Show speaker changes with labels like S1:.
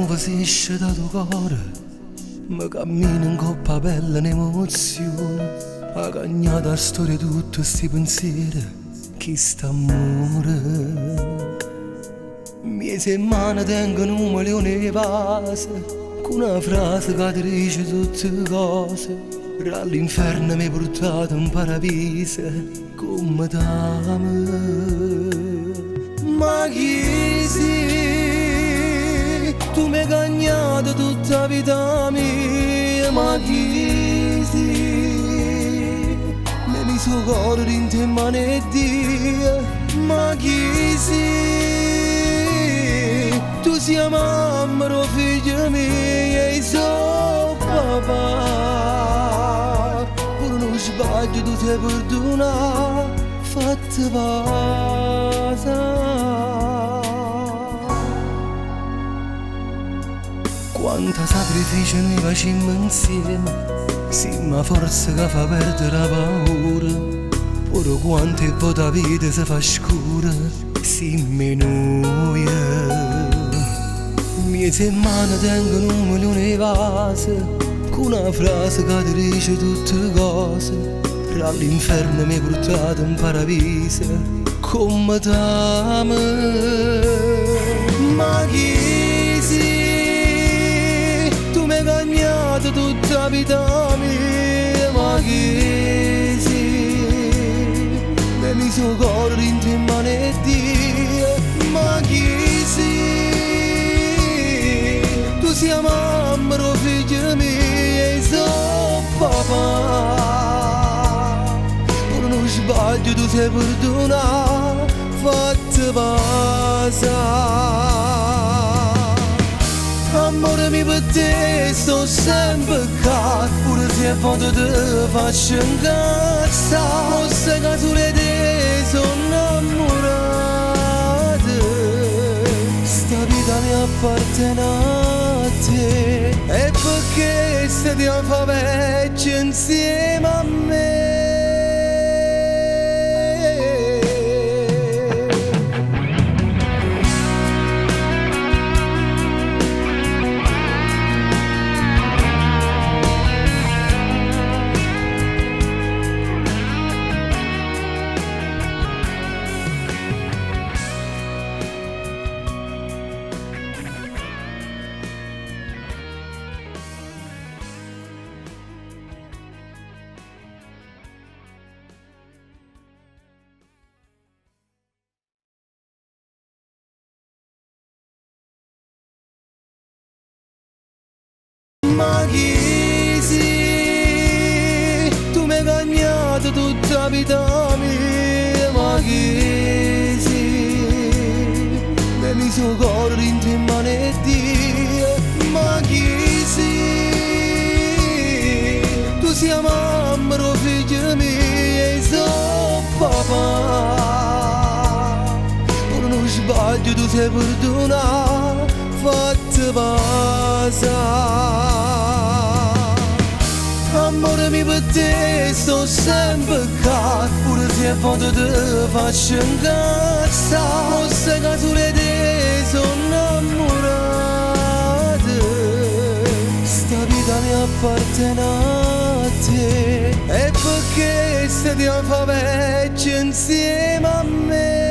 S1: nuova si esce da tuo cuore, ma cammina in coppa bella un'emozione. Ha cagnata a storia tutti sti pensieri, chi sta amore. Mie settimane tengono un milione di vase, con una frase che ti dice tutte cose. Dall'inferno mi hai portato in paradiso, come t'amo. Ma chi sei? Tu mi hai cagnato tutta la vita mia, ma chi sei? Mi miso cuore in te mani e Dio, ma chi sei? Tu sei mamma, lo figlio mio e so papà. Pure non sbaglio, tu sei perdonato, fatti passare. Quanta sacrificio noi facciamo insieme, sì, ma forse che fa perdere la paura. Pure quante volte la vita si fa scura, sì, minuia. Mie settimane tengono un milione di vase, con una frase che ti dice tutte le cose. Dall'inferno mi hai portato in paradiso, come t'amo. Ma chi sei? Tu mi hai cagnato tutta la vita mia, ma chi sei? Mi miso cuore in te mani e Dio, ma chi sei? Tu sei mamma, lo figlio mio e so papà. Pure non sbaglio, tu sei perdonato, fatti passare. Amore mio, per te sto sempre qua, pure se a volte ti faccio incazzare. Forse che sulle te sono innamorato, sta vita mi appartiene a te, e perché stiamo fa vecchio insieme a me. Ma chi sei? Tu mi hai cagnato tutta la vita mia, ma chi sei? Mi miso cuore in te mani e Dio, ma chi sei? Tu sei mamma, lo figlio mio e so papà. Pure non sbaglio, tu sei perdonato, fatti passare. Amore mio, per te sto sempre qua, pure se a volte ti faccio incazzare. Forse che sulle te sono innamorato, sta vita mi appartiene a te, e perché stiamo fa vecchio insieme a me.